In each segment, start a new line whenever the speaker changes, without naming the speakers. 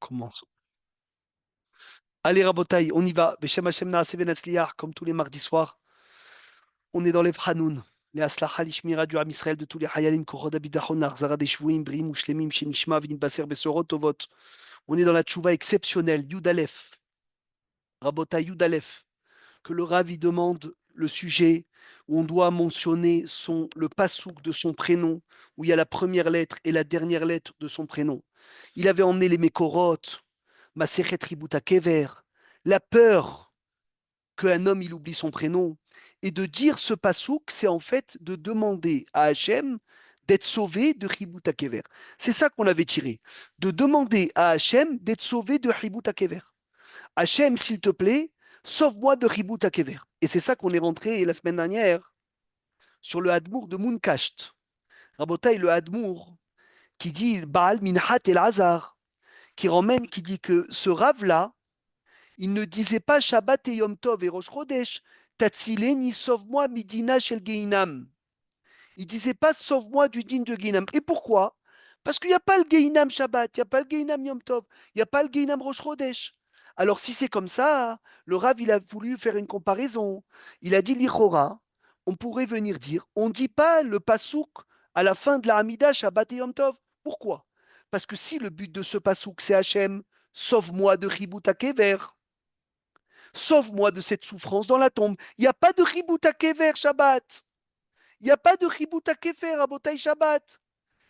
Commence. Allez, Rabotaï, on y va. Beshem Hashem Naaseh Benatzliar, comme tous les mardis soirs. On est dans les Franoun. Les Aslacha Lishmira du Ham Israël de tous les Hayalim, Korod Abidachon, Narzara Deshvuim, Brim, Ushlemim, Shenishma, Vinit Baser, Besorot, Tovot. On est dans la tchouva exceptionnelle, Yud Aleph. Rabotaï Yud Aleph. Que le Rav y demande le sujet où on doit mentionner le pasouk de son prénom, où il y a la première lettre et la dernière lettre de son prénom. Il avait emmené les Mekorot, Masechet Ributa Kever, la peur qu'un homme il oublie son prénom. Et de dire ce pasouk, c'est en fait de demander à Hachem d'être sauvé de Ributa Kever. C'est ça qu'on avait tiré. De demander à Hachem d'être sauvé de Ributa Kever. Hachem, s'il te plaît, sauve-moi de Ributa Kever. Et c'est ça qu'on est rentré la semaine dernière sur le Hadmour de Munkasht. Rabotaï, le Hadmour, qui dit Baal Minhat El Hazar, qui ramène, qui dit que ce rave-là, il ne disait pas Shabbat et Yom Tov et Rosh Chodesh, Tatsileni, sauve-moi Midina Shel Geinam. Il disait pas sauve-moi du din de Geinam. Et pourquoi? Parce qu'il n'y a pas le Geinam Shabbat, il n'y a pas le Geinam Yom Tov, il n'y a pas le Geinam Rosh Chodesh. Alors si c'est comme ça, le Rav, il a voulu faire une comparaison. Il a dit l'Ichora, on pourrait venir dire, on ne dit pas le pasouk à la fin de la Hamida Shabbat et Yom Tov. Pourquoi? Parce que si le but de ce pasouk c'est Hachem, sauve-moi de Ribut Kever, sauve-moi de cette souffrance dans la tombe. Il n'y a pas de Ribut Kever Shabbat. Il n'y a pas de Ribut Kefer à Botaï Shabbat.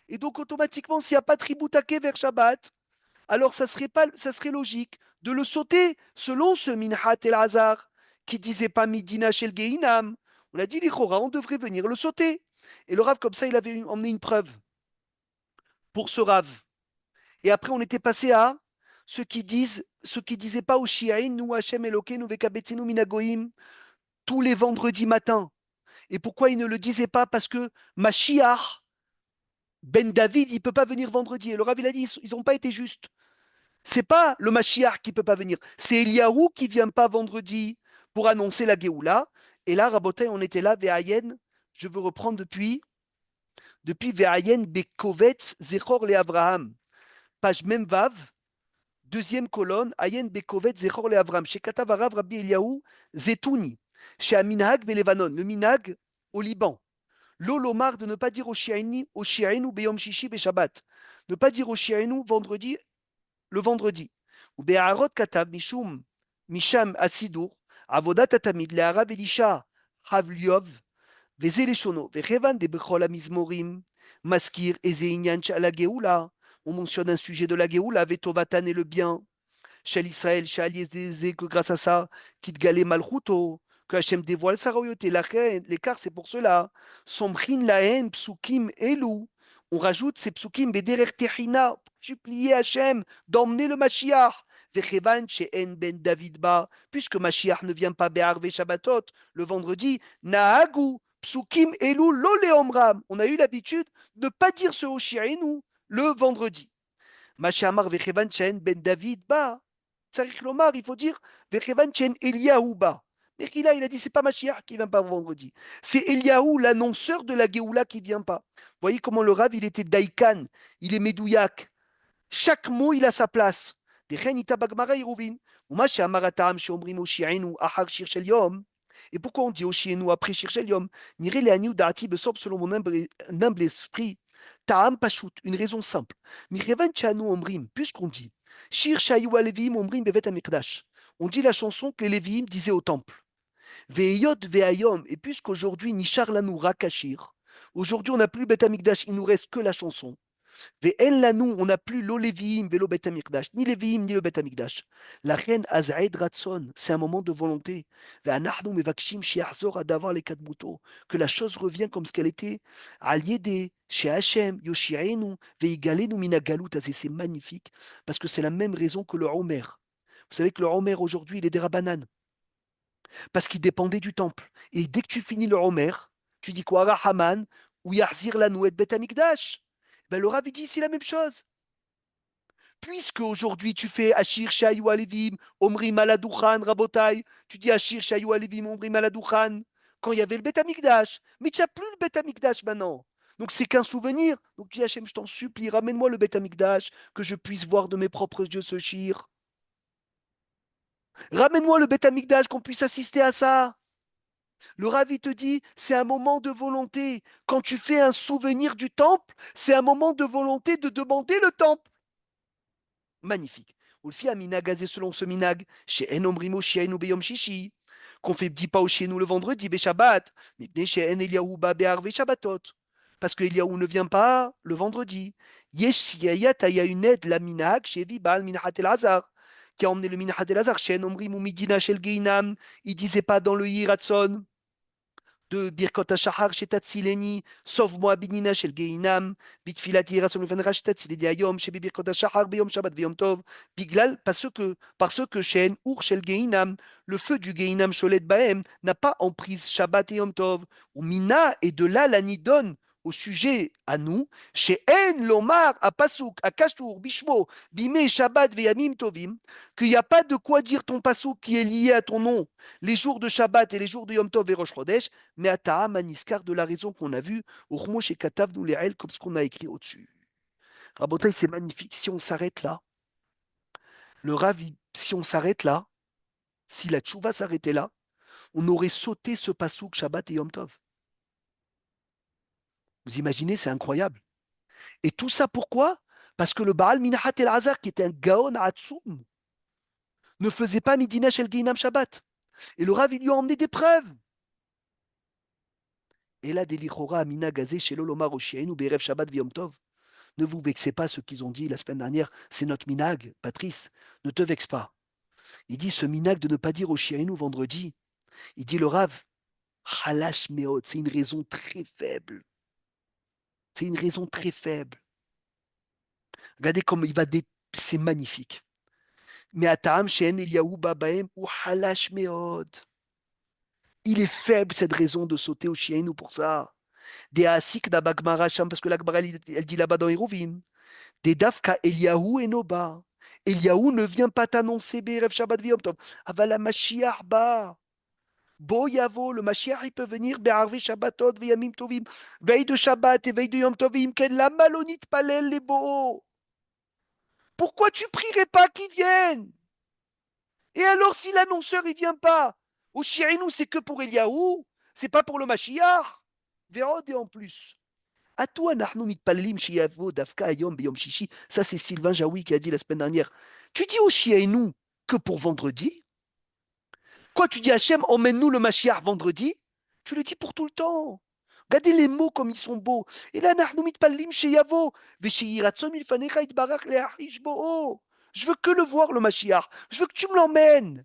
Et donc automatiquement, s'il n'y a pas de Ribut Kever Shabbat, alors ça serait logique de le sauter selon ce Minhat El Hazar qui disait pas Midina Shel Geinam. On a dit l'Ichora, on devrait venir le sauter. Et le Rav, comme ça, il avait emmené une preuve pour ce Rav. Et après, on était passé à ceux qui disaient pas au Shiaïn, nous Hachem Elokeinu vekabetzinu minagoim, tous les vendredis matins. Et pourquoi ils ne le disaient pas? Parce que Mashiach, Ben David, il ne peut pas venir vendredi. Et le Rav, il a dit, ils n'ont pas été justes. C'est pas le Mashiach qui peut pas venir, c'est Eliyahu qui vient pas vendredi pour annoncer la Géoula. Et là, Rabotai, on était là, Ve'ayen, je veux reprendre depuis Ve'ayen Bekovetz Zechor le Avraham. Page Memvav, deuxième colonne, Ayen Bekovetz Zechor le Avraham. Chez Katavarav Rabbi Eliyahu Zetouni. Chez Aminhag Belevanon, le Minag au Liban. L'Olomar de ne pas dire au Shiainu Beyom Shishi Beshabbat. Ne pas dire au Shiainu vendredi le vendredi. Ou Be'arot Katab Mishum Misham Asidur, Avodat Tatamid, Le'arav Elisha, Havliov, Vezeleshono, Vechevan de Bechol Amizmorim, Maskir, Ezeinyan la Geoula. On mentionne un sujet de la Geoula, Vetovatan et le bien. Shal Israël, Shal Yezeze, que grâce à ça, Titgale Malchuto, que Hachem dévoile sa royauté. L'écart, c'est pour cela. Sombrin Laen, Psukim Elou. On rajoute ces psukim bederer techina, supplier Hachem d'emmener le Mashiach. Vechevan she'en ben David ba, puisque Mashiach ne vient pas be'arve Shabbatot le vendredi, nahagu psukim elu lo leomram. On a eu l'habitude de ne pas dire ce Hoshiainu le vendredi. Mashiamar vechevan she'en ben David ba. Tsarich lomar, il faut dire vechevan she'en Eliyahu ba. Mais il a dit c'est pas Mashiach qui vient pas vendredi, c'est Eliyahu, l'annonceur de la Géoula qui vient pas. Vous voyez comment le Rav, il était daïkan, il est médouillac. Chaque mot, il a sa place. Et pourquoi on dit Oshienu après Shir Shel Yom? Niré le Aniou Da'ati Besob selon mon humble esprit. Ta'am Pashut, une raison simple. Mirevan Chanu Omrim, puisqu'on dit Shir Shayu Alevim Omrim Bevet Amikdash. On dit la chanson que les Lévi'im disaient au temple. Ve'yot ve'ayom, et puisqu'aujourd'hui Nishar Lanu Rakashir, aujourd'hui on n'a plus Bet Amikdash, il nous reste que la chanson. Ve'en Lanu, on n'a plus lo Lévi'im ve'lo Bet Amikdash, ni Lévi'im ni le Bet Amikdash. La reine Azaed Ratson, c'est un moment de volonté. Ve'anachnu mevakshim shiachzor adavar lekadmuto, que la chose revient comme ce qu'elle était. Al yede, chez Hachem, Yoshi'enu, ve'igalenu minagalut, c'est magnifique, parce que c'est la même raison que le Homer. Vous savez que le Homer aujourd'hui, il est des Rabbanan parce qu'il dépendait du temple. Et dès que tu finis le Homer, tu dis quoi? Rahaman ou Yahzir la Nouet Bet Amikdash. Ben, le Rav dit c'est la même chose. Puisque aujourd'hui tu fais Ashir Shayu Alevim, Omri Maladouchan, Rabotai, tu dis Ashir Shayu Alevim, Omri Maladouchan, quand il y avait le Bet Amikdash. Mais tu n'as plus le Bet Amikdash maintenant. Donc c'est qu'un souvenir. Donc tu dis Hachem, je t'en supplie, ramène-moi le Beth Amikdash, que je puisse voir de mes propres yeux ce shir. Ramène-moi le Beth Amikdash, qu'on puisse assister à ça. Le Ravi te dit, c'est un moment de volonté. Quand tu fais un souvenir du temple, c'est un moment de volonté de demander le temple. Magnifique. Ulfi a minagazé selon ce minag, chez Enomrimo Shiainu Beyom Shishi, qu'on fait 10 pas chez nous le vendredi, be Shabbat, mipne chez En Eliaou Ba Be'arve Shabbatot. Parce que Eliaou ne vient pas le vendredi. Yesh Siyayat, il y a une aide, la minag, chez Vibal Minhat El Hazar, qui a emmené le Minhat El Hazar, chez Enomrimo Midina Shel Geinam, il disait pas dans le Yiratson de Birkot HaShahar chez Tatsileni, sauve-moi Binina chez le Geinam, Bitfilat Yiratzon Lefanra chez Tatsileni Ayom, chez Birkot HaShahar, Beyom Shabbat, Beyom Tov, Biglal, parce que chez Ur chez le Geinam, le feu du Geinam Sholet Bahem n'a pas emprise Shabbat et Yom Tov, ou Mina, et de là la donne au sujet à nous, chez En Lomar, à Pasouk, à Kashour, Bishmo, Bimé, Shabbat, Veyamim Tovim, qu'il n'y a pas de quoi dire ton Pasouk qui est lié à ton nom, les jours de Shabbat et les jours de Yom Tov et Rosh Chodesh, mais à Ta'am Aniskar de la raison qu'on a vue, au Khmosh et Katav nous les comme ce qu'on a écrit au-dessus. Rabotai, c'est magnifique. Si on s'arrête là, le Ravi, si on s'arrête là, si la Tchouva s'arrêtait là, on aurait sauté ce pasouk Shabbat et Yom Tov. Vous imaginez, c'est incroyable. Et tout ça pourquoi? Parce que le Baal Minahat El Hazar, qui était un Gaon Hatsoum, ne faisait pas Midina Shel Geinam Shabbat. Et le Rav, il lui a emmené des preuves. Et là, Delichora Amina Gazé chez l'Olomar Oshiainu Berev Shabbat V'Yom Tov. Ne vous vexez pas, ceux qu'ils ont dit la semaine dernière, c'est notre minag, Patrice, ne te vexe pas. Il dit ce minag de ne pas dire au Shiainu vendredi. Il dit le Rav, Halash Meod, c'est une raison très faible. C'est une raison très faible. Regardez comme il va c'est magnifique. Mais Ataam Shen Eliyahu Babaem ou Halash Meod. Il est faible cette raison de sauter au Shiainu pour ça. Des Asik d'Abagmara Sham, parce que l'Akbara elle dit là-bas dans Hérouvim. Des Dafka Eliyahu et Noba. Eliyahu ne vient pas t'annoncer Be'erev Shabbat V'Yom Tov. Avala Mashiach ba. Bo Yavo, le Mashiach, il peut venir Be'arve Shabbatot V'Yamim Tovim. Veille de Shabbat et veille de Yom Tovim. Ken la malonite palel les bo. Pourquoi tu prierais pas qu'il vienne? Et alors si l'annonceur il vient pas? Au Shirinu, c'est que pour Eliyahu. C'est pas pour le Mashiach. Vérod et en plus. À toi, Nahnu mitpalelim sheyavo dafka ayom beyom shishi. Ça, c'est Sylvain Jaoui qui a dit la semaine dernière. Tu dis au Shiainu que pour vendredi? Quoi, tu dis Hachem, emmène-nous le Mashiach vendredi? Tu le dis pour tout le temps. Regardez les mots comme ils sont beaux. Et là, Nahnu mitpalelim sheyavo. Vesheyiratzon milfanecha itbarach leachish bo'o. Je veux que le voir, le Mashiach. Je veux que tu me l'emmènes.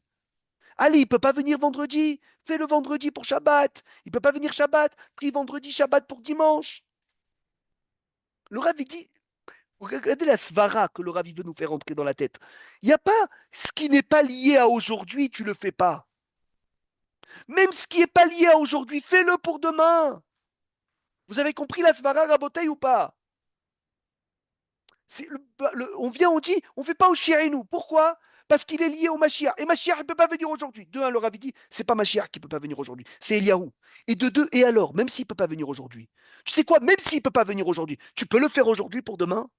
Allez, il peut pas venir vendredi. Fais le vendredi pour Shabbat. Il peut pas venir Shabbat. Prie vendredi, Shabbat pour dimanche. Le Rav, il dit, regardez la svara que le Rav veut nous faire entrer dans la tête. Il n'y a pas ce qui n'est pas lié à aujourd'hui, tu ne le fais pas. Même ce qui n'est pas lié à aujourd'hui, fais-le pour demain. Vous avez compris la svara rabotaille ou pas? On vient, on dit, on ne fait pas au Shirinu. Pourquoi? Parce qu'il est lié au Mashiach. Et Mashiach, il ne peut pas venir aujourd'hui. De un, le Rav dit, c'est pas Mashiach qui ne peut pas venir aujourd'hui, c'est Eliyahu. Et de deux, et alors, même s'il ne peut pas venir aujourd'hui, tu sais quoi? Même s'il ne peut pas venir aujourd'hui, tu peux le faire aujourd'hui pour demain?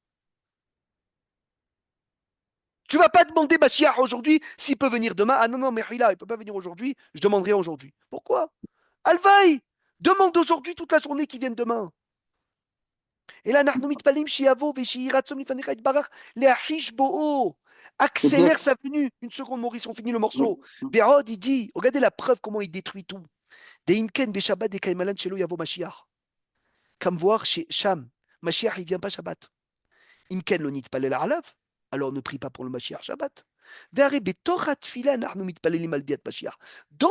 Tu vas pas demander Mashiach aujourd'hui s'il peut venir demain. Ah non, non, mais il peut pas venir aujourd'hui, je demanderai aujourd'hui. Pourquoi? Alvaï, demande aujourd'hui toute la journée qui vienne demain. Et là, nous mitpalim shiavo veshiratzom lifanecha itbarach leachish bo'o.
C'est-à-dire,
Accélère sa venue. Une seconde, Maurice, on finit le
oui,
morceau. Vérod, il dit, regardez la preuve comment il détruit tout. Deimken beshabbat de kaimalan shelo yavo Mashiach. Comme voir chez Sham, Mashiach, il vient pas Shabbat. Imken lo nitpalel alav. Alors ne prie pas pour le Mashiach Shabbat. Dans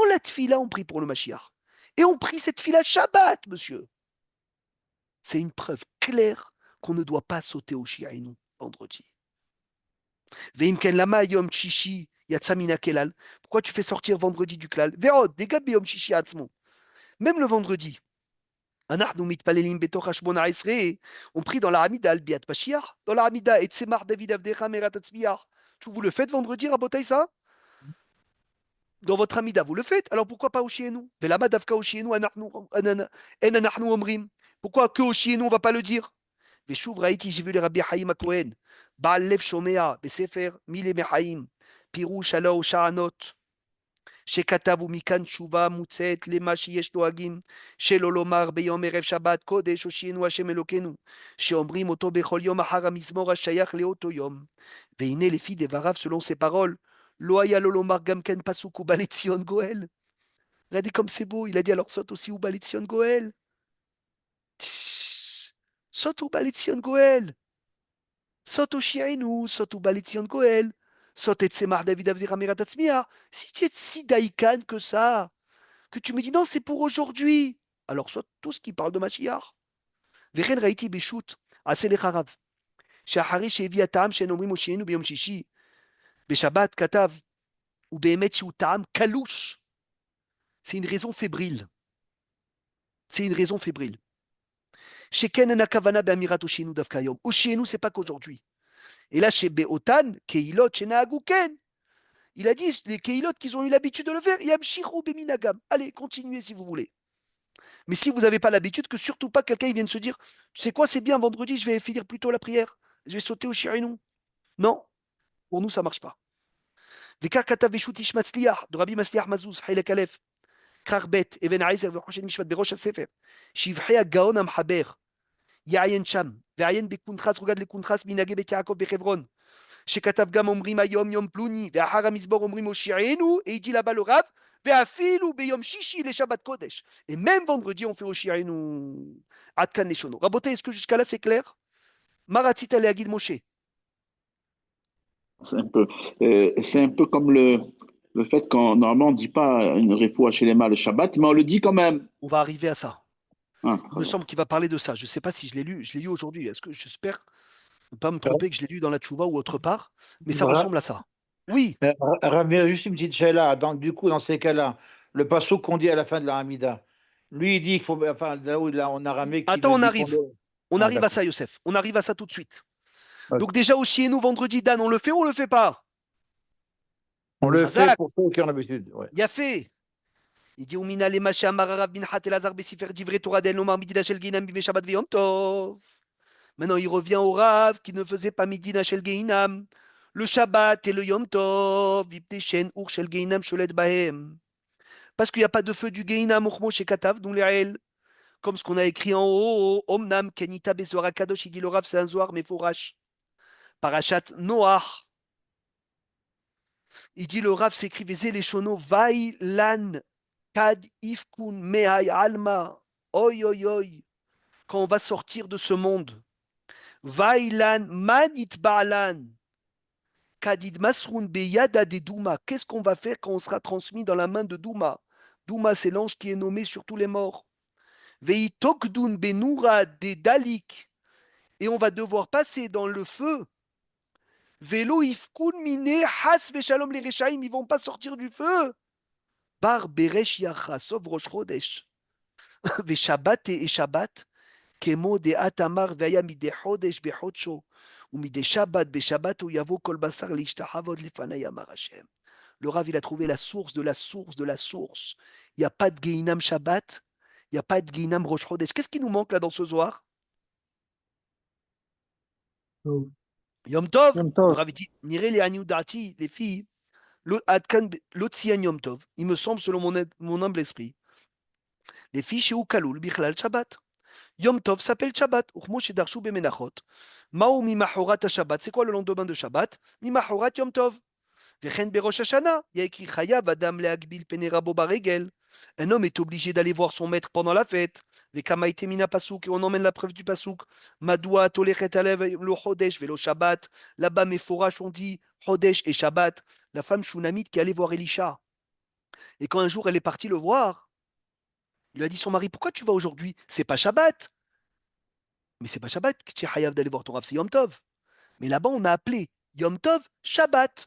la tfila, on prie pour le Mashiach. Et on prie cette fila Shabbat, monsieur. C'est une preuve claire qu'on ne doit pas sauter au Shiainu vendredi. Veimken lama yom chishi yatsamina kelal. Pourquoi tu fais sortir vendredi du klal? Verod, dégab yom chishi atzmo. Même le vendredi. Anachnu mitpalelim betoch hashmona esrei. On prie dans la Hamida al biat Mashiach. Dans la Hamida, et tsemar David avdecha merat atzmiach. Vous le faites vendredi, rabotaï ça? Dans votre Amida, vous le faites. Alors pourquoi pas au Shienu? Velama davka au Shienu, enanachnu omrim. Pourquoi que Oshi, nous, on ne va pas le dire? ושוב ראיתי, j'ai vu le Rabbi Haïm הכהן, בעל לב שומע בספר מילי מחיים, פירוש הלא שענות, שכתב ומכאן תשובה מוצאת למה שיש נוהגים שלא לומר ביום ערב שבת קודש הושיענו השם אלוקינו, שאומרים אותו בכל יום אחר המזמור השייך לאותו יום. והנה לפי דבריו, selon ses paroles, לא היה לו לומר גם כן פסוק ובא לציון גואל. Regardez comme c'est beau, il a dit alors saute aussi ובא לציון גואל. saute ובא לציון גואל. saute הושיענו, saute ובא לציון גואל. saute et Tzemach David Avdir Amirat Atzmiah. Si tu es si daïkan que ça, que tu me dis non, c'est pour aujourd'hui. Alors, soit tout ce qui parle de Mashiach. וכן ראיתי בשו"ת, עשה לך רב, שאחרי שהביא הטעם שאין אומרים הושיענו ביום שישי, בשבת כתב, ובאמת שהוא טעם קלוש. C'est une raison fébrile. C'est une raison fébrile. שכן אין הכוונה באמירת הושיענו דווקא היום. הושיענו, c'est pas qu'aujourd'hui. Et là, chez Beotan, Keilot, chez Nahagou Ken, il a dit, les Keilot qui ont eu l'habitude de le faire, Yamshiru Beminagam. Allez, continuez si vous voulez. Mais si vous n'avez pas l'habitude, que surtout pas quelqu'un vienne se dire, tu sais quoi, c'est bien, vendredi, je vais finir plus tôt la prière, je vais sauter au Shirinou. Non, pour nous, ça ne marche pas. Vikar katav beshut ish matzliach, de Rabbi Matzliach Mazouz, Haïlek Aleph, Krarbet, Even Aizer, Vechoshen Mishvat, Berosh HaSefer, Shivchei HaGaon HaMchaber, Yayen Sham, Ve'ayen Bekuntras, regarde les Kuntras, Minage Bet Yaakov Bechevron, שכתב גם אומרים היום יום פלוני, ואחר המזמור אומרים הושיענו, et il dit là-bas le Rav, ואפילו ביום שישי לשבת קודש. Et même vendredi, on fait הושיענו עד כאן לשונו. רבותיי, est-ce que jusqu'à là c'est clair? מה רצית להגיד, משה?
C'est un peu comme le fait qu'on normalement on ne dit pas une refoua chez les mâles le Shabbat, mais on le dit quand même.
On va arriver à ça.
Ah,
Il me semble qu'il va parler de ça. Je ne sais pas si je l'ai lu aujourd'hui. Est-ce que j'espère ne pas me tromper que je l'ai lu dans la Tchouva ou autre part, mais ça ressemble à ça. Oui.
Rav, juste une petite là. Donc, du coup, dans ces cas-là, le passouk qu'on dit à la fin de la Hamida, lui, il dit qu'il faut. Enfin, là, en araméque,
Attends, on
dit
arrive. On arrive à ça, Youssef. On arrive à ça tout de suite. Okay. Donc, déjà, au Chienu, vendredi, Dan, on le fait ou on le fait pas?
On le fait pour ceux qui ont l'habitude. Ouais.
Il a fait. Il dit Oumina le Masha Mararav bin Hat Elazar Besifer Divrei Torah d'El Omar Midina Shel Geinam Bime Shabbat Veyom Tov. Maintenant, il revient au Rav qui ne faisait pas Midina Shel Geinam. Le Shabbat et le Yom Tov. Vipteshen Ur Shel Geinam Sholet Bahem. Parce qu'il n'y a pas de feu du Geinam Uchmo chez Katav, dont les Raël. Comme ce qu'on a écrit en haut, Omnam Kenita Bezora Kadosh, il dit le Rav, c'est un Zohar, mais Forash. Parachat Noach. Il dit le Rav s'écrit Vezé les Shono Vailan. Kad ifkun mehai alma, oi oi oi, quand on va sortir de ce monde, vailan manit ba'alan, kadid masrun beyada de Douma, qu'est-ce qu'on va faire quand on sera transmis dans la main de Douma? Douma, c'est l'ange qui est nommé sur tous les morts. Veitokdun benura de Dalik, et on va devoir passer dans le feu. Velo ifkun mine has veshalom les rechaim, ils vont pas sortir du feu. Bar beresh yacha, sauf Rosh Chodesh. ושבת שבת, כמו דעת אמר והיה מדי חודש בחודשו, ומדי שבת בשבת הוא יבוא כל בשר להשתחוות לפני אמר השם. Le Rav, il a trouvé la source de la source de la source. Il n'y a pas de Geinam Shabbat, il n'y a pas de Geinam Rosh Chodesh. Qu'est-ce qui nous manque là dans ce Zohar? Yom Tov. Le Rav dit, Niré les Aniudati, les filles, l'Otsian Yom Tov, il me semble selon mon humble esprit, les filles chez Ukaloul, Bichlal Shabbat. Yom Tov s'appelle Shabbat. Uchmo shedarshu bemenachot. Mao mimachorat Shabbat. C'est quoi le lendemain de Shabbat? Mimachorat Yom Tov. Vechen berosh Hashanah. Il y a écrit Chayav Adam leagbil penerabo baregel. Un homme est obligé d'aller voir son maître pendant la fête. Vekama itemina pasuk. Et on emmène la preuve du pasuk. Madoua tolechet alev lo chodesh velo Shabbat. Là-bas, Meforash, on dit Chodesh et Shabbat. La femme Shunamite qui allait voir Elisha. Et quand un jour elle est partie le voir, il lui a dit son mari, pourquoi tu vas aujourd'hui? C'est pas Shabbat. Mais c'est pas Shabbat que tu es hayav d'aller voir ton Rav, c'est Yom Tov. Mais là-bas, on a appelé Yom Tov Shabbat.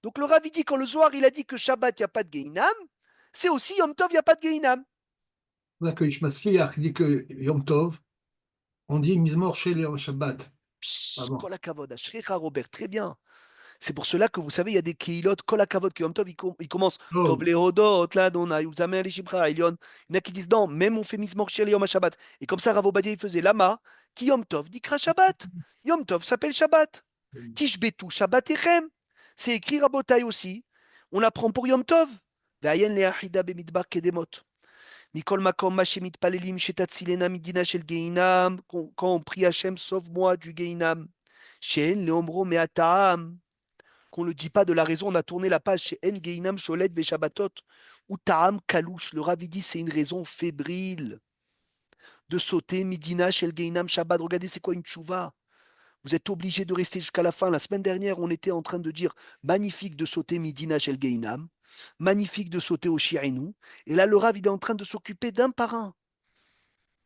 Donc le Rav, il dit, quand le soir, il a dit que Shabbat, il n'y a pas de Geinam, c'est aussi Yom Tov, il n'y a pas de Geinam.
C'est que Ishmasliach dit que Yom Tov, on dit Mizmor chez les Shabbat.
Kol hakavod, Ashrecha Robert, très bien. C'est pour cela que vous savez, il y a des keilot, kol hakavod, que Yom Tov, il commence Tov
Oh,
lehodot, l'Adonai, ulzamer les shibra, Elion. Il y en a qui disent non, même on fait mismor shir Yom HaShabbat. Et comme ça, Rav Obadia, il faisait lama, qui Yom Tov, dikra Shabbat. Yom Tov s'appelle Shabbat. Tishbetu, Shabbat Echem. C'est écrit Rabotai aussi. On apprend pour Yom Tov. Ve'ayen le'achida bemidbar kedemot. Mikol makom mashemit palelim shetatzilena midina shel geinam. Quand on prie Hachem, sauve-moi du geinam. Shen leomro me'ataam. Qu'on ne le dit pas de la raison, on a tourné la page chez En Geinam Sholet Veshabatot, ou Ta'am Kalouche. Le Rav dit c'est une raison fébrile de sauter Midina chez le Geinam Shabbat. Regardez, c'est quoi une tchouva? Vous êtes obligé de rester jusqu'à la fin. La semaine dernière, on était en train de dire magnifique de sauter Midina chez le Geinam, magnifique de sauter au Shi'inu. Et là, le Rav, il est en train de s'occuper d'un par un.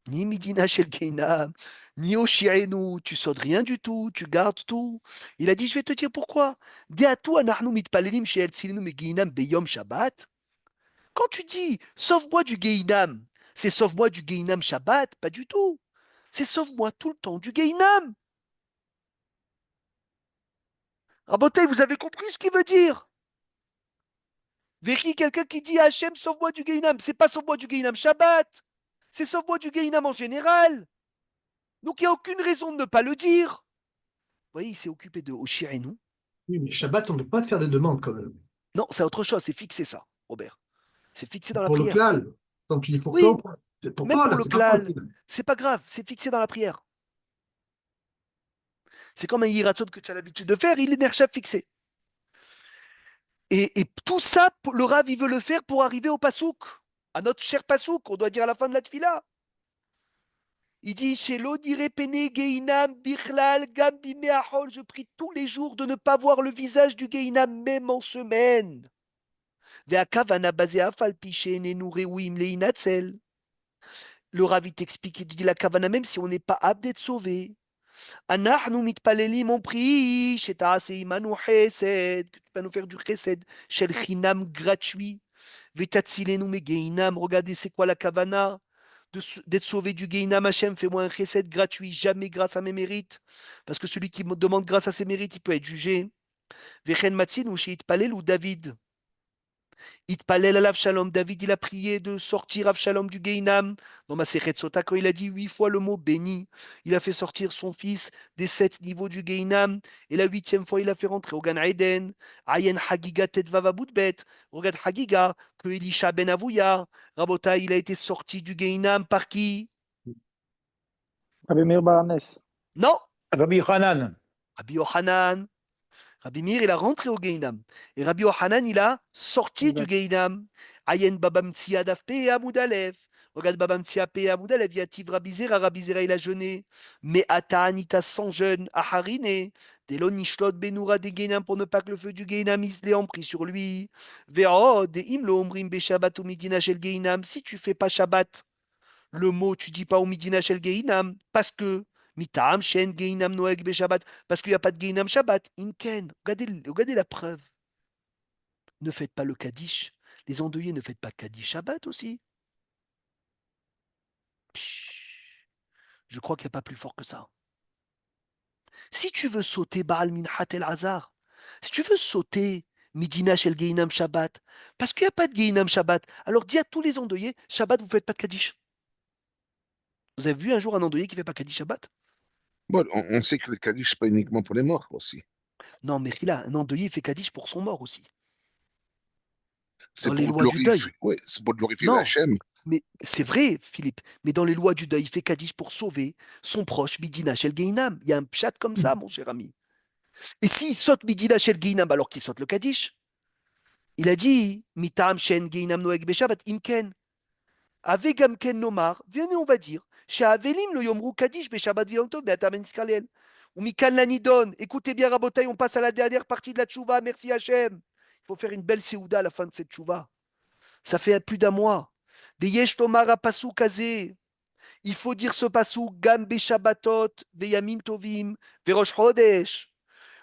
Ni Midina chez le Geinam, ni au Shi'enu, tu sautes rien du tout, tu gardes tout. Il a dit, je vais te dire pourquoi. Deatu anachnu mitpalelim chez El Silinu me Geinam beyom Shabbat. Quand tu dis, sauve-moi du Geinam, c'est sauve-moi du Geinam Shabbat, pas du tout. C'est sauve-moi tout le temps du Geinam. Rabotai, vous avez compris ce qu'il veut dire? Véry, quelqu'un qui dit Hachem, sauve-moi du Geinam, c'est pas sauve-moi du Geinam Shabbat, c'est sauve-moi du Geinam en général. Donc il n'y a aucune raison de ne pas le dire. Vous voyez, il s'est occupé de Oshirenu.
oui, mais Shabbat, on ne peut pas te faire des demandes quand même.
Non, c'est autre chose, c'est fixé ça, Robert. C'est fixé dans la
Pour le
prière.
klal, quand tu dis pour
Oui,
toi, pour
même
toi,
pour
là,
le
c'est pas pour le
klal,
klal.
c'est pas grave, c'est fixé dans la prière. C'est comme un yiratzot que tu as l'habitude de faire, il est nerchaf fixé. Et tout ça, le Rav, il veut le faire pour arriver au pasouk, à notre cher pasouk, on doit dire à la fin de la tfila. Il dit, Shelo dire pene geinam bichlal gam bimeachol, je prie tous les jours de ne pas voir le visage du geinam, même en semaine. Ve'akavana basé afal piché nenu reuim leinatzel. Le Rav, il t'explique, il dit la kavana, même si on n'est pas apte d'être sauvé. Anachnu mitpalelim, on prie, sheta'ase imanu chesed, que tu vas nous faire du chesed, shel chinam gratuit. Ve'tatzilenu me geinam, regardez, c'est quoi la kavana? D'être sauvé du Geinam Hashem, fais-moi un chesed gratuit, jamais grâce à mes mérites. Parce que celui qui me demande grâce à ses mérites, il peut être jugé. Vechen Matzin ou chez Itpalel ou David. Itpalel à Avshalom. David, il a prié de sortir Avshalom du Geinam. Dans ma Sechet Sota, quand il a dit 8 fois le mot béni, il a fait sortir son fils des 7 niveaux du Geinam. Et la 8e fois, il a fait rentrer au Gan Eden. Ayen Hagiga Tetvav Bet. Regarde Hagiga, que Elisha ben Avouya. Rabota, il a été sorti du Geinam par qui?
Rabbi Meir Baranes.
Non,
Rabbi Yochanan.
Rabbi Yohanan. Rabbi Meir, il a rentré au Geinam. Et Rabbi Yohanan, il a sorti du Geinam. Ayen Babam Tsia Dafpe et Amoudalev. Regarde Babam Tsia Pe et Amoudalev. Yativ Rabbi Zera. Rabbi Zera, il a jeûné. Mais Ata Anita sans jeûne. Aharine. Delon Nishlot Benoura des Geinam pour ne pas que le feu du Geinam il se l'ait empris sur lui. Vero de Imlo Omrim Be Shabbat ou Midina Shel Geinam. Si tu fais pas Shabbat, le mot, tu dis pas au Midina Shel Geinam. Parce que. Mitam, Shen, Geinam, Noeg, Be Shabbat. Parce qu'il n'y a pas de Geinam Shabbat. Inken. Regardez la preuve. Ne faites pas le Kaddish. Les endeuillés, ne faites pas Kaddish Shabbat aussi. Psh, je crois qu'il n'y a pas plus fort que ça. Si tu veux sauter Baal Minhat El Hazar, si tu veux sauter Midina Shel Geinam Shabbat, parce qu'il n'y a pas de Geinam Shabbat, alors dis à tous les endeuillés, Shabbat, vous ne faites pas de Kaddish. Vous avez vu un jour un endeuillé qui ne fait pas Kaddish Shabbat?
Bon, on sait que le Kaddish, c'est pas uniquement pour les morts aussi.
Non, mais là, un endeuillé fait Kaddish pour son mort aussi.
C'est
Dans les
pour
lois du deuil.
glorifier, ouais, c'est pour glorifier
Non,
Hachem.
mais c'est vrai, Philippe. Mais dans les lois du deuil, il fait Kaddish pour sauver son proche Midina Shel Geinam. Il y a un pshat comme ça, mon cher ami. Et s'il saute Midina Shel Geinam alors qu'il saute le Kaddish, il a dit Mitam Shen Geinam Noeg Beshabbat Imken. Ave Gamken Nomar, venez, on va dire. Chez Avelim le Yomru Kaddish Beshabbat Viyomtov Beatamen Skalel. Ou Mikan Lanidon. Écoutez bien, Rabotai, on passe à la dernière partie de la tchouva. Merci Hachem. Il faut faire une belle séouda à la fin de cette tchouva. Ça fait plus d'un mois. Des Yesh Tomara Pasou Kazé. Il faut dire ce pasouk, Gam Beshabbatot, Veyamim Tovim, Verosh Chodesh.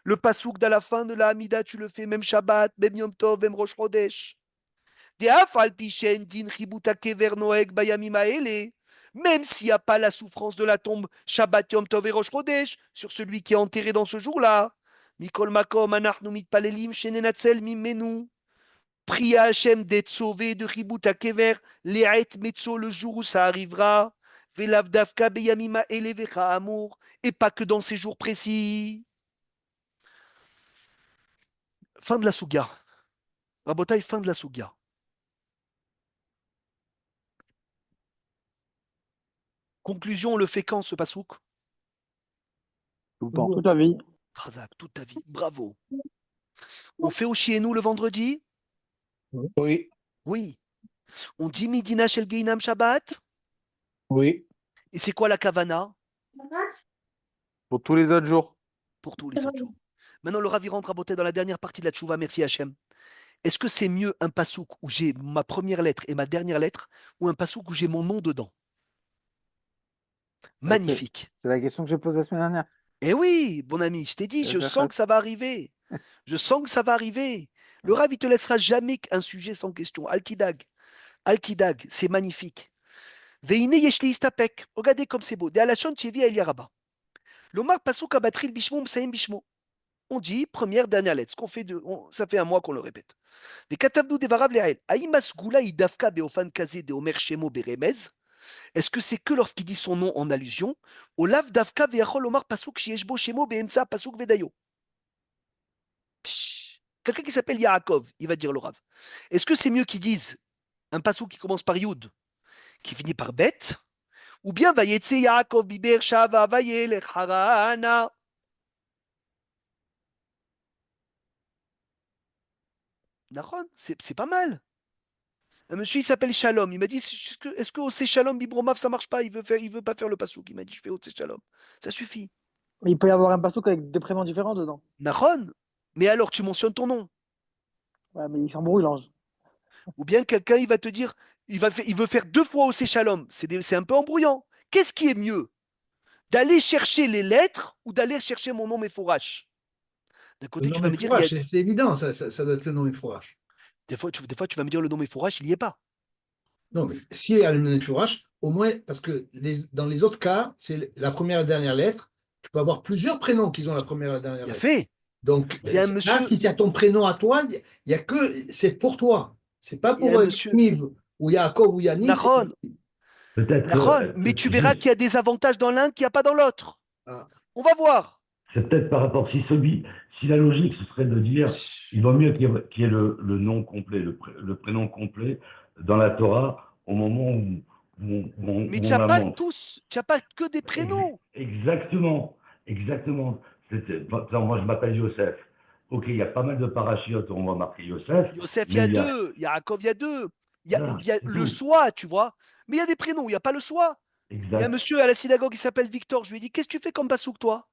Le pasouk d'à la fin de la Hamida, tu le fais même Shabbat, même Yom Tov, même Rosh Chodesh. De Afal Pishen, Din Chibutake Vernoeg, Bayamim Aele. Même s'il n'y a pas la souffrance de la tombe, Shabbat, Yom Tov et Rosh Chodesh, sur celui qui est enterré dans ce jour-là. Mikol makom anachnu mitpalelim shenenatzel mimenu. Prie à Hachem d'être sauvé de Ribut Kever, Le'et Metzo, le jour où ça arrivera, Velav Davka Beyamima Elevecha Amour, et pas que dans ces jours précis. Fin de la Souga. Rabotaï, fin de la Souga. Conclusion, on le fait quand ce pasouk?
Tout le temps, toute la vie.
Khazak, toute ta vie. Bravo. On fait Oshienu le vendredi?
Oui,
Oui. On dit Midina Shel Geinam Shabbat?
oui.
Et c'est quoi la Kavana?
Pour tous les autres jours.
Pour tous les autres jours. Maintenant, le Ravi rentre à beauté dans la dernière partie de la Tchouva. Merci Hachem. Est-ce que c'est mieux un pasouk où j'ai ma première lettre et ma dernière lettre ou un pasouk où j'ai mon nom dedans? Magnifique.
C'est la question que j'ai posée la semaine dernière.
Eh oui, bon ami, je t'ai dit, je sens que ça va arriver. Je sens que ça va arriver. Le Rav, il te laissera jamais un sujet sans question. Altidag. Altidag, c'est magnifique. Veine yeshli istapek. Regardez comme c'est beau. De alachon tchevi el yaraba. L'omar pasouk abatril bishmo msaim bishmo. On dit première, dernière lettre. Ce qu'on fait ça fait un mois qu'on le répète. Est-ce que c'est que lorsqu'il dit son nom en allusion? Olav davka ve'achol omar pasuk shieshbo shemo be'emtsa pasuk vedayo. Quelqu'un qui s'appelle Yaakov, il va dire le Rav. Est-ce que c'est mieux qu'ils disent un pasuk qui commence par Yud, qui finit par Bet, ou bien Vayetse Yaakov biber shava vayelech harana? C'est pas mal. Un monsieur, il s'appelle Shalom. Il m'a dit, est-ce que Ose Shalom, Bibromav, ça marche pas? Il veut pas faire le pasouk. Il m'a dit, je fais Ose Shalom. Ça suffit.
Mais il peut y avoir un pasouk avec deux prénoms différents dedans.
Nachon. Mais alors, tu mentionnes ton nom.
Ouais, mais il s'embrouille, l'ange.
Ou bien quelqu'un, il va te dire, il veut faire deux fois Ose Shalom. C'est un peu embrouillant. Qu'est-ce qui est mieux? D'aller chercher les lettres ou d'aller chercher mon nom Mefourash? D'un côté,
Le
tu
nom
vas me dire, il y a...
Mefourash, c'est évident, ça doit être le nom Mefourash.
des fois, tu vas me dire le nom Mefourash, il n'y est pas.
Non, mais s'il y a le nom Mefourash, au moins, parce que dans les autres cas, c'est la première et la dernière lettre. Tu peux avoir plusieurs prénoms qui ont la première et la dernière
Il a
lettre.
fait.
Donc,
Il y a un
là,
monsieur,
si c'est à ton prénom à toi, il y a que c'est pour toi. C'est pas
il y a
pour
un monsieur,
Yaniv ou Yaakov ou Yannick.
Nachon,
Peut-être
Nachon, mais tu verras
juste,
qu'il y a des avantages dans l'un qu'il n'y a pas dans l'autre.
Ah.
On va voir.
c'est peut-être par rapport, si la logique ce serait de dire, il vaut mieux qu'il y ait le nom complet, le prénom complet dans la Torah au moment où
Mais tu
on
n'as pas
l'annonce.
tous, tu n'as pas que des prénoms.
Exactement, exactement. Par exemple, moi je m'appelle Yosef. Ok, il y a pas mal de parachiotes où on va marquer Yosef,
Yosef, il y
mais
a
il y a,
deux. Yaakov, il y a deux.
voilà,
Il y a
c'est
le
tout.
choix, tu vois. Mais il y a des prénoms où il n'y a pas le choix. Il y a un
Exact.
monsieur à la synagogue qui s'appelle Victor. Je lui ai dit, qu'est-ce que tu fais comme pasouk, toi?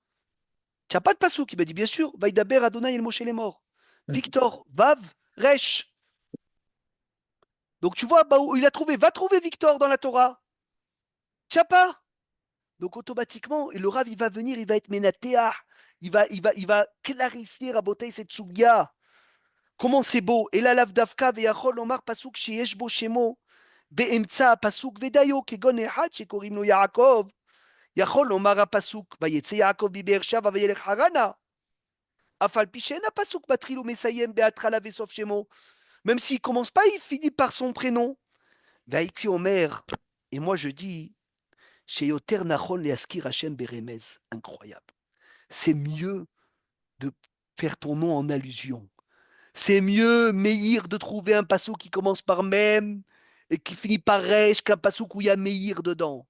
Tu n'as pas de pasouk. Il m'a dit, bien sûr. Vaïdaber Adonai el Moshe les morts. Victor, Vav, Resh. Donc tu vois, bah, où il a trouvé, va trouver Victor dans la Torah. Tu n'as pas. Donc automatiquement, le Rav, il va venir, il va être ménatéa. Il va clarifier, raboter cette sougia. Comment c'est beau. Et là, lavdavka ve'achol omar pasuk sheyesh bo shemo. Be'emtsa pasuk vedayo kegon echad shekorim lo Yaakov. יכול לומר הפסוק, ויצא יעקב מבאר שבע וילך חרנה. אף על פי שאין הפסוק מתחיל ומסיים בהתחלה וסוף שמו. Même s'il commence pas, il finit par son prénom. והייתי אומר, et moi je dis, שיותר נכון להזכיר השם ברמז. Incroyable. C'est mieux de faire ton nom en allusion. C'est mieux, Meir, de trouver un passouk qui commence par même et qui finit par Resh qu'un passouk où il y a Meir dedans.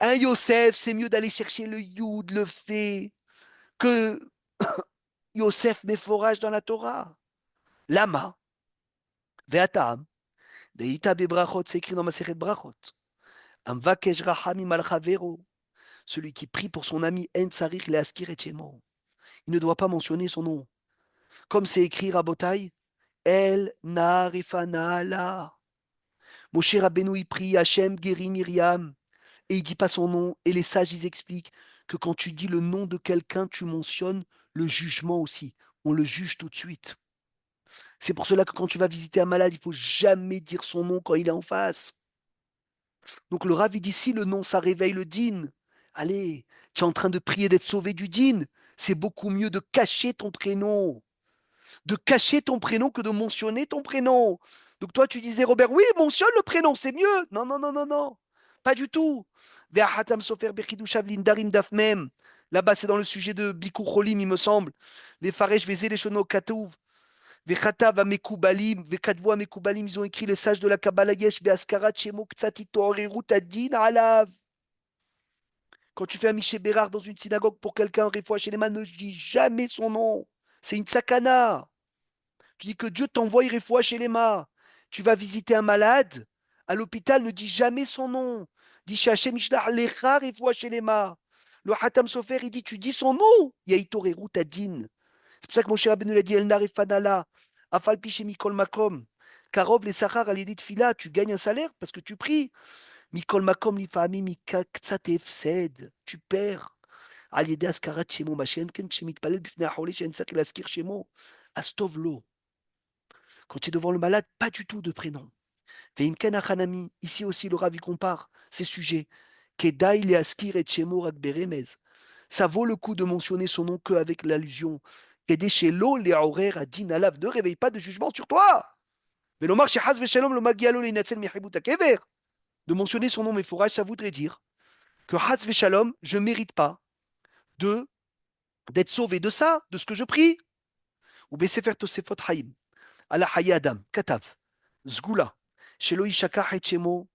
Un Yosef, c'est mieux d'aller chercher le Yud, le Fait, que Yosef Meforage dans la Torah. Lama, Ve'atam, Deita Bebrachot, c'est écrit dans ma série de Brachot. Amvakesh Rahamim al Chavero, celui qui prie pour son ami En Tsarich Leaskir et Shemo. Il ne doit pas mentionner son nom. Comme c'est écrit Rabotai, El Narifana. Moshe Rabbeinu, il prie Hachem Geri Miriam, et il dit pas son nom. Et les sages, ils expliquent que quand tu dis le nom de quelqu'un, tu mentionnes le jugement aussi. On le juge tout de suite. C'est pour cela que quand tu vas visiter un malade, il faut jamais dire son nom quand il est en face. Donc le Rav, il dit si le nom, ça réveille le din. Allez, tu es en train de prier d'être sauvé du din. C'est beaucoup mieux de cacher ton prénom. De cacher ton prénom que de mentionner ton prénom. Donc toi, tu disais, Robert, oui, mentionne le prénom, c'est mieux. Non, non, non, non, non. Pas du tout. Ve'ahatam sofer bechidushav lindarim daf mem. Là-bas, c'est dans le sujet de Bikur Cholim, il me semble. Les Faresh Vezé, les Shono Katouv. Vechatav Amekoubalim, Vekadvo Amekoubalim, ils ont écrit les sages de la Kabbalah Yesh, Veaskarat Shemo Ktsatito Orerut Adin Alav. Quand tu fais un Miché Bérard dans une synagogue pour quelqu'un, Refoua Shelema, ne dis jamais son nom. C'est une sakana. Tu dis que Dieu t'envoie Refoua Shelema. Tu vas visiter un malade à l'hôpital, ne dis jamais son nom. Dis Shachem Ishdar Lecha Refoua Shelema. Le Hatam Sofer, il dit, tu dis son nom. Yaito Rerut Adin. C'est pour ça que mon cher Rabbeinu l'a dit, El Narefanala, Afalpi chez Mikol Makom. Karov les Sachar à l'idée de fila, tu gagnes un salaire parce que tu pries. Mikol Makom lifami mika ktsat efsed, tu perds. Al yede askarat shemo, machin ken shemit palel bifnei achole shen tzak laskir shemo. Astovlo. Quand tu es devant le malade, pas du tout de prénom. Veim ken achanami, ici aussi le Rav y compare ces sujets. Kedai le askir et shemo rak beremez. Ça vaut le coup de mentionner son nom qu'avec l'allusion. Kedai shelo le aorer adin alav, ne réveille pas de jugement sur toi. Velomar shehaz veshalom lo magialo le inatzel mechibut akever. De mentionner son nom Mefourage, ça voudrait dire que Haz Veshalom, je ne mérite pas d'être sauvé de ça, de ce que je prie. Ou Besefer Tosefot Haïm, Ala Haye Adam, Katav, Zgula, Shelo Ishaka Haichemo,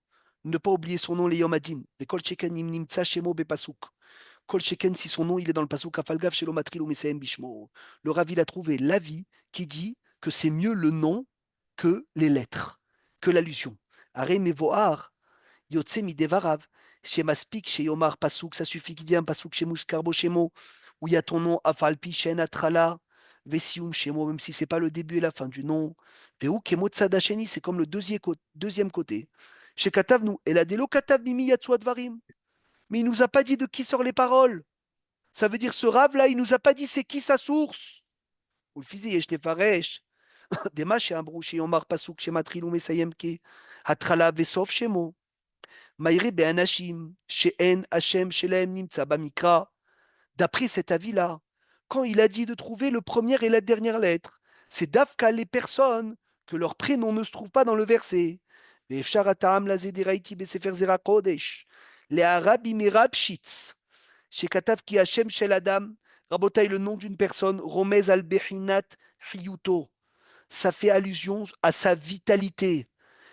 ne pas oublier son nom, les Yom Adin, Bekol Sheken Nimtsa Shemo Bepasuk. Kol Sheken, si son nom il est dans le Pasuk, Afalgav Shelo Matril ou Meseem Bishmo. Le Rav, il a trouvé l'avis qui dit que c'est mieux le nom que les lettres, que l'allusion. Are Mevoar, Yotse midevarav, chez Maspik, chez Yomar Pasouk, ça suffit qu'il dit un Pasouk chez Mouskarbo Shemo, où il y a ton nom, Afalpi, Shen Atrala, Vesium Shemo, même si c'est pas le début et la fin du nom. Veu Kemo Tzadasheni, c'est comme le deuxième côté. Chez Katavnu, Eladelo Katav Mimi Yatsua Dvarim. Mais il nous a pas dit de qui sortent les paroles. Ça veut dire ce rave là, il nous a pas dit c'est qui sa source. Ou le fizi Yesh Tefaresh. Dema chez Ambrou, chez Yomar Pasouk, chez Matrilou Mesayemke, Atrala Vesof Shemo. Maïre Be'anashim, She'en Hashem Shelem Nimtsa Bamikra. D'après cet avis-là, quand il a dit de trouver le premier et la dernière lettre, c'est d'Afka les personnes que leur prénom ne se trouve pas dans le verset. Ve'efshar ha'ta'am lazediraiti besefer zera kodesh. Le'arabi mirabshitz. Shekatav ki Hashem shel Adam. Rabotai, le nom d'une personne, Romez al Behinat Hiyuto. Ça fait allusion à sa vitalité.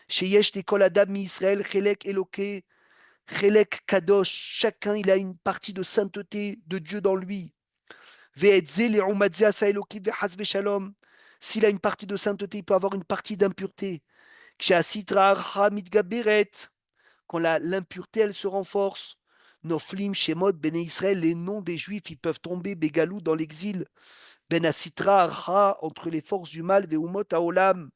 Chez Yesh Dekol Adam mi Israël, Chelek Eloke, Chelek Kadosh, chacun il a une partie de sainteté de Dieu dans lui. Ve'etze le'umadze asa Eloki ve'haz ve'shalom. S'il a une partie de sainteté, il peut avoir une partie d'impureté. Kshe'asitra archa mitgaberet. Quand l'impureté elle se renforce. Noflim Shemot Bene Israël, les noms des Juifs, ils peuvent tomber Bégalou dans l'exil. Ben asitra archa, entre les forces du mal, ve'umot haolam.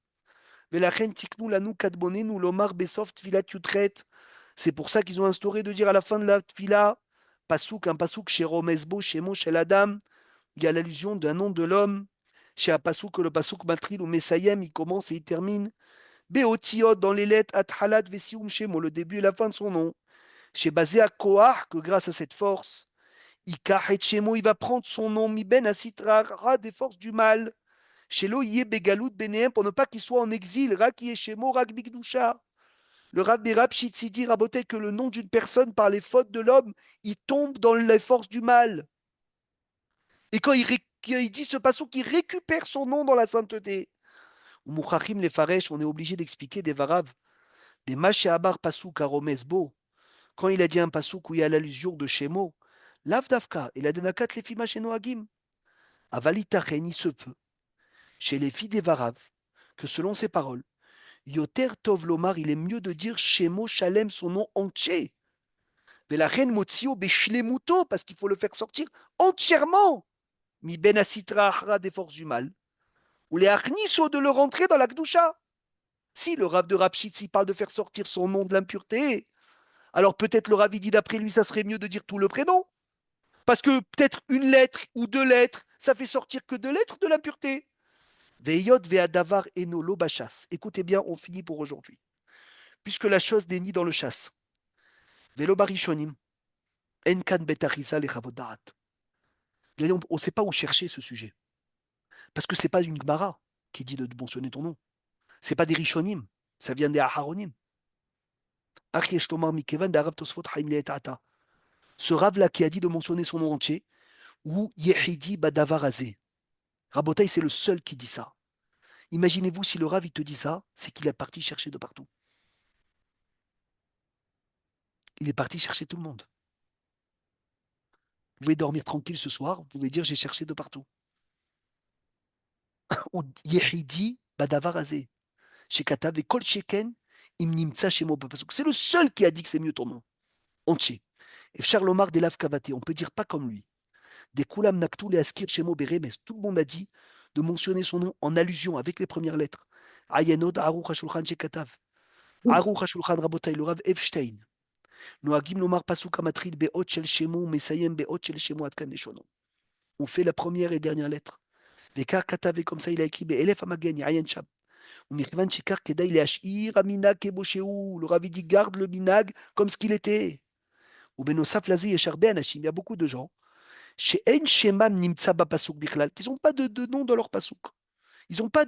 C'est pour ça qu'ils ont instauré de dire à la fin de la tfila, pasouk, un pasouk chez Romesbo, chez Mo, chez l'Adam, il y a l'allusion d'un nom de l'homme, chez un pasouk, le pasouk matril ou Messayem, il commence et il termine, Beotiot dans les lettres, Athalat Vesium Shemo, le début et la fin de son nom, chez basé à Koach, que grâce à cette force, Ikachet Shemo, il va prendre son nom, Miben Asitra, des forces du mal. Chez l'Oïe Begalout Benéem, pour ne pas qu'il soit en exil, Rak Yeshemo, Rak Bigdusha. Le Rabbi Rabshitsi dit, Raboté, que le nom d'une personne par les fautes de l'homme, il tombe dans les forces du mal. Et quand il dit ce passage qu'il récupère son nom dans la sainteté. Mouchachim les Faresh, on est obligé d'expliquer des Varav, des Mashéabar Pasouk à Romesbo. Quand il a dit un Pasouk où il y a l'allusion de Shemo, Lavdavka, il a des Nakat les Fima Shenoagim. Avalitachen, il se peut chez les filles des Varav, que selon ces paroles, Yoter Tov Lomar, il est mieux de dire Shemo Shalem, son nom entier. Mais la reine Motzio Beshlemuto, parce qu'il faut le faire sortir entièrement. Mi Ben Asitra Achra des forces du mal. Ou les Achniso de le rentrer dans la Gdusha. Si le Rav de Rapshitsi parle de faire sortir son nom de l'impureté, alors peut-être le Rav dit d'après lui, ça serait mieux de dire tout le prénom. Parce que peut-être une lettre ou deux lettres, ça fait sortir que deux lettres de l'impureté. Veyot ve'adavar eno lo bachas. Écoutez bien, on finit pour aujourd'hui. Puisque la chose n'est ni dans le chasse. Velo barishonim. Enkan betachisa le chavodarat. Il a dit, on ne sait pas où chercher ce sujet. Parce que ce n'est pas une Gemara qui dit de mentionner ton nom. Ce n'est pas des Rishonim. Ça vient des Aharonim. Ce Rav-là qui a dit de mentionner son nom entier, ou Yehidi Badavarazé. Rabotai, c'est le seul qui dit ça. Imaginez-vous si le Rav il te dit ça, c'est qu'il est parti chercher de partout. Il est parti chercher tout le monde. Vous pouvez dormir tranquille ce soir, vous pouvez dire j'ai cherché de partout. Ou Yehidi Badavarazé. Chez Katav et Kol Sheken, Imnimtsa chez moi. C'est le seul qui a dit que c'est mieux ton nom. Entier. Et Charles Omar des Lav Kavaté, on peut dire pas comme lui. Des Kulam Naktul et Askir Shemo Beremes, tout le monde a dit de mentionner son nom en allusion avec les premières lettres. Ayenod Aruch HaShulchan Shekatav. Aruch HaShulchan Rabotai, le Rav Epstein. Noagim Lomar Pasuk Amatrid Beot Shel Shemo, Mesayem Beot Shel Shemo Atkan Neshono. On fait la première et dernière lettre. Vekar Katav, et comme ça il a écrit Be'elef Amagen, Yayen Shab. Umirvan Shekar Kedai Leashir Aminag Kebosheou. Le Rav dit garde le minag comme ce qu'il était. Ou Benosaf Lazi et Charbe Anashim, il y a beaucoup de gens chez En Shemam Nimtsa Bapasuk Bichlal, qui n'ont pas de nom dans leur pasuk. Ils n'ont pas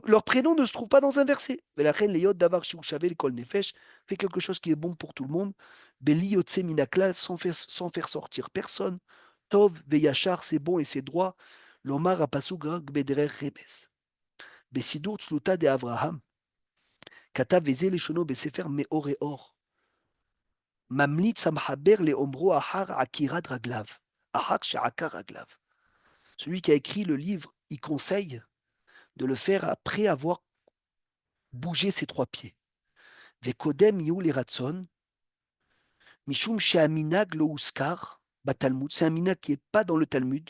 leur prénom ne se trouve pas dans un verset. Mais la reine Léod Davar Shiushavé, l'école Nefesh, fait quelque chose qui est bon pour tout le monde. Beli Yotse Minakla, sans faire sortir personne. Tov Veyachar, c'est bon et c'est droit. Lomar Apasuk Bedrer Remes. Besidur Tzluta de Avraham. Kata Veze Leshono Besefer Meor et Or. Mamlit Samhaber le Omro Ahar Akira Draglav. Celui qui a écrit le livre, il conseille de le faire après avoir bougé ses trois pieds. Vekodem Yul Eratson, Mishum Sheaminag lo Uskar, Batalmud, c'est un minag qui n'est pas dans le Talmud.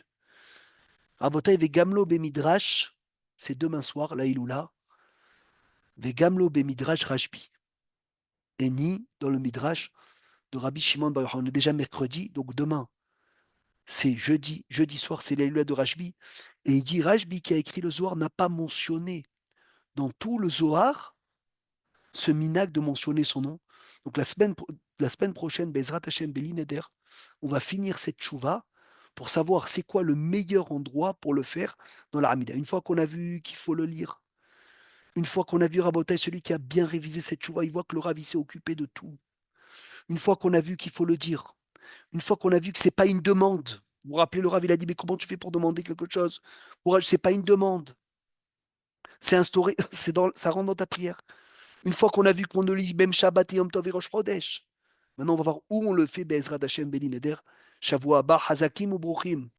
Rabotai Vegamlo Bemidrash, c'est demain soir, la Iloula. Vegamlo Bemidrash Rashbi. Et ni dans le Midrash de Rabbi Shimon Bar Yochai. On est déjà mercredi, donc demain. C'est jeudi soir, c'est l'Aïloula de Rashbi. Et il dit, Rashbi qui a écrit le Zohar n'a pas mentionné dans tout le Zohar ce minag de mentionner son nom. Donc la semaine prochaine, Bezrat Hashem Belineder, on va finir cette chouva pour savoir c'est quoi le meilleur endroit pour le faire dans la Hamida. Une fois qu'on a vu qu'il faut le lire, une fois qu'on a vu Rabotai, celui qui a bien révisé cette chouva, il voit que le Rav s'est occupé de tout. Une fois qu'on a vu qu'il faut le dire, une fois qu'on a vu que ce n'est pas une demande, vous vous rappelez, le Rav, il a dit, mais comment tu fais pour demander quelque chose? Ce n'est pas une demande. C'est instauré, ça rentre dans ta prière. Une fois qu'on a vu qu'on ne lit même Shabbat et Yom Tov et Rosh Chodesh, maintenant on va voir où on le fait, Be'ezrat Hashem Belineder, Shavua Haba, Hazakim ou Bruchim.